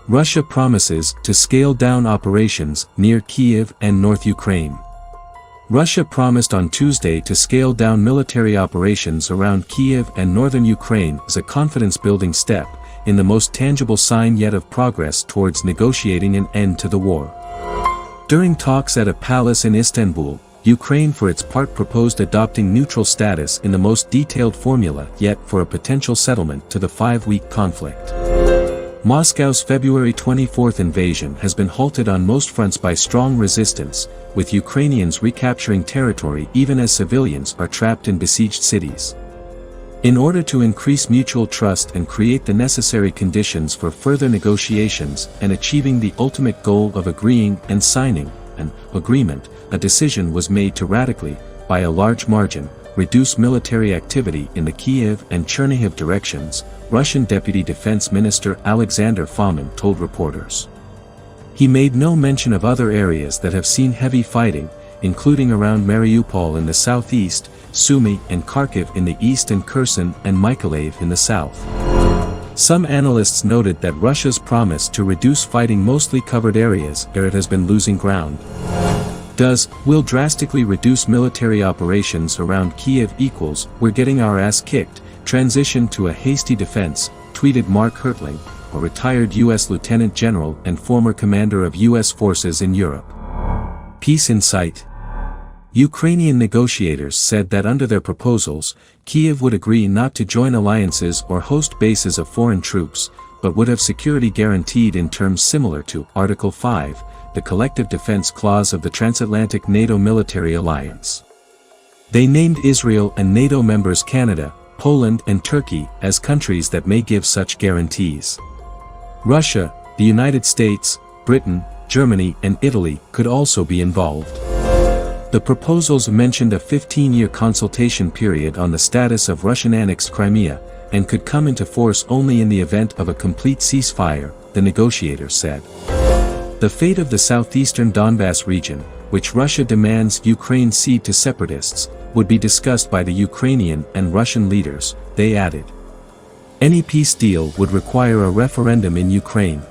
Russia promises to scale down operations near Kyiv and North Ukraine. Russia promised on Tuesday to scale down military operations around Kyiv and northern Ukraine as a confidence-building step, in the most tangible sign yet of progress towards negotiating an end to the war. During talks at a palace in Istanbul, Ukraine for its part proposed adopting neutral status in the most detailed formula yet for a potential settlement to the 5-week conflict. Moscow's February 24 invasion has been halted on most fronts by strong resistance, with Ukrainians recapturing territory even as civilians are trapped in besieged cities. In order to increase mutual trust and create the necessary conditions for further negotiations and achieving the ultimate goal of agreeing and signing an agreement, a decision was made to radically, by a large margin, reduce military activity in the Kyiv and Chernihiv directions, Russian Deputy Defense Minister Alexander Fomin told reporters. He made no mention of other areas that have seen heavy fighting, including around Mariupol in the southeast, Sumy and Kharkiv in the east and Kherson and Mykolaiv in the south. Some analysts noted that Russia's promise to reduce fighting mostly covered areas where it has been losing ground. Will drastically reduce military operations around Kyiv equals "we're getting our ass kicked," transition to a hasty defense, tweeted Mark Hertling, a retired U.S. Lieutenant General and former commander of U.S. forces in Europe. Peace in sight. Ukrainian negotiators said that under their proposals, Kyiv would agree not to join alliances or host bases of foreign troops, but would have security guaranteed in terms similar to Article 5, the Collective Defense Clause of the Transatlantic NATO Military Alliance. They named Israel and NATO members Canada, Poland and Turkey as countries that may give such guarantees. Russia, the United States, Britain, Germany and Italy could also be involved. The proposals mentioned a 15-year consultation period on the status of Russian-annexed Crimea, and could come into force only in the event of a complete ceasefire, the negotiators said. The fate of the southeastern Donbass region, which Russia demands Ukraine cede to separatists, would be discussed by the Ukrainian and Russian leaders, they added. Any peace deal would require a referendum in Ukraine.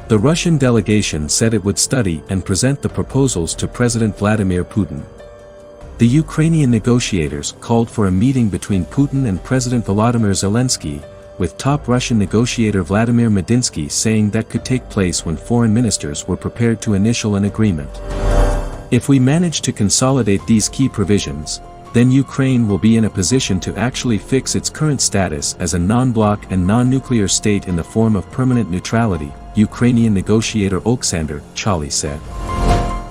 The Russian delegation said it would study and present the proposals to President Vladimir Putin. The Ukrainian negotiators called for a meeting between Putin and President Volodymyr Zelensky, with top Russian negotiator Vladimir Medinsky saying that could take place when foreign ministers were prepared to initial an agreement. If we manage to consolidate these key provisions, then Ukraine will be in a position to actually fix its current status as a non-bloc and non-nuclear state in the form of permanent neutrality, Ukrainian negotiator Oleksandr Chaly said.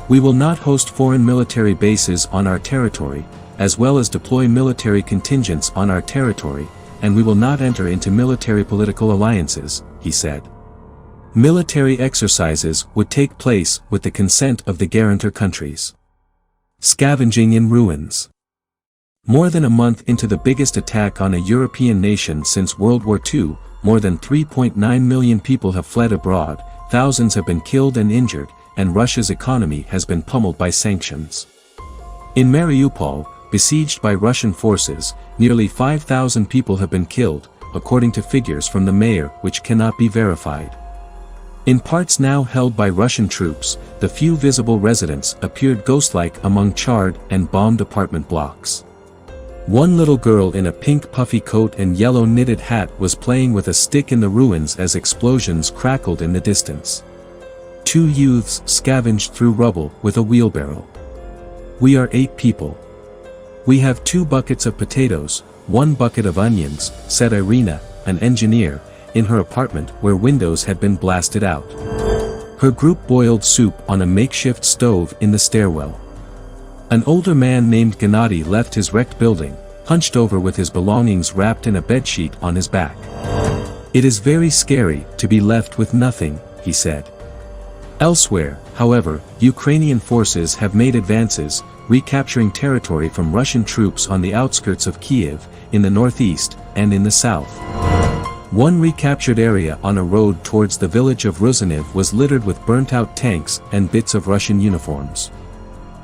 We will not host foreign military bases on our territory, as well as deploy military contingents on our territory, and we will not enter into military political alliances, he said. Military exercises would take place with the consent of the guarantor countries. Scavenging in ruins. More than a month into the biggest attack on a European nation since World War II, more than 3.9 million people have fled abroad, thousands have been killed and injured, and Russia's economy has been pummeled by sanctions. In Mariupol, besieged by Russian forces, nearly 5,000 people have been killed, according to figures from the mayor which cannot be verified. In parts now held by Russian troops, the few visible residents appeared ghost-like among charred and bombed apartment blocks. One little girl in a pink puffy coat and yellow knitted hat was playing with a stick in the ruins as explosions crackled in the distance. Two youths scavenged through rubble with a wheelbarrow. We are 8 people. We have 2 buckets of potatoes, 1 bucket of onions, said Irina, an engineer, in her apartment where windows had been blasted out. Her group boiled soup on a makeshift stove in the stairwell. An older man named Gennady left his wrecked building, hunched over with his belongings wrapped in a bedsheet on his back. It is very scary to be left with nothing, he said. Elsewhere, however, Ukrainian forces have made advances, recapturing territory from Russian troops on the outskirts of Kyiv, in the northeast, and in the south. One recaptured area on a road towards the village of Ruzinev was littered with burnt-out tanks and bits of Russian uniforms.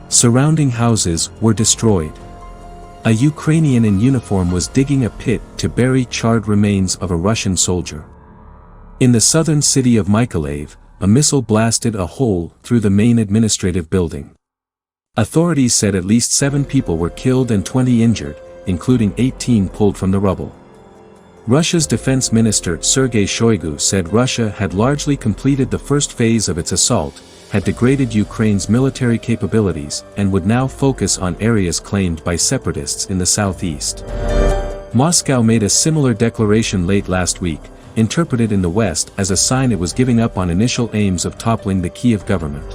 Surrounding houses were destroyed. A Ukrainian in uniform was digging a pit to bury charred remains of a Russian soldier. In the southern city of Mykolaiv, a missile blasted a hole through the main administrative building. Authorities said at least 7 people were killed and 20 injured, including 18 pulled from the rubble. Russia's defense minister Sergei Shoigu said Russia had largely completed the first phase of its assault, had degraded Ukraine's military capabilities, and would now focus on areas claimed by separatists in the southeast. Moscow made a similar declaration late last week, interpreted in the West as a sign it was giving up on initial aims of toppling the Kyiv government.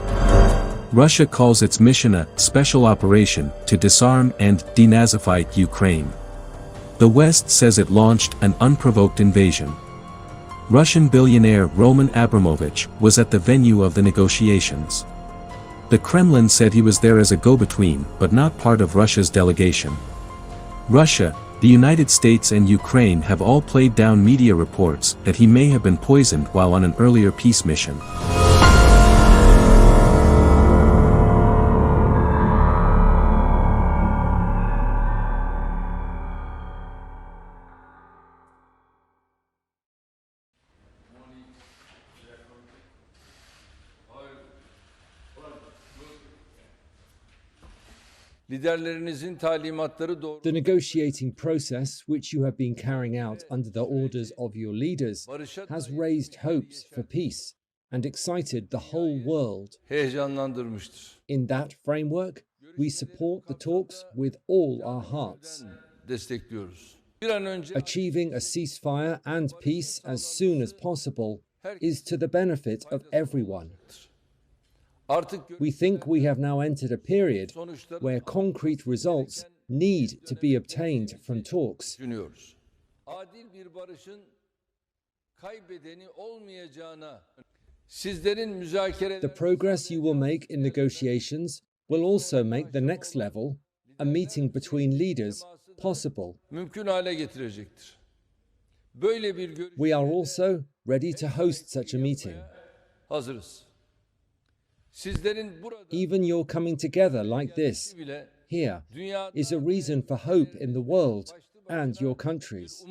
Russia calls its mission a special operation to disarm and denazify Ukraine. The West says it launched an unprovoked invasion. Russian billionaire Roman Abramovich was at the venue of the negotiations. The Kremlin said he was there as a go-between but not part of Russia's delegation. Russia, the United States and Ukraine have all played down media reports that he may have been poisoned while on an earlier peace mission. The negotiating process, which you have been carrying out under the orders of your leaders, has raised hopes for peace and excited the whole world. In that framework, we support the talks with all our hearts. Achieving a ceasefire and peace as soon as possible is to the benefit of everyone. We think we have now entered a period where concrete results need to be obtained from talks. The progress you will make in negotiations will also make the next level, a meeting between leaders, possible. We are also ready to host such a meeting. Even your coming together like this, here, is a reason for hope in the world and your countries.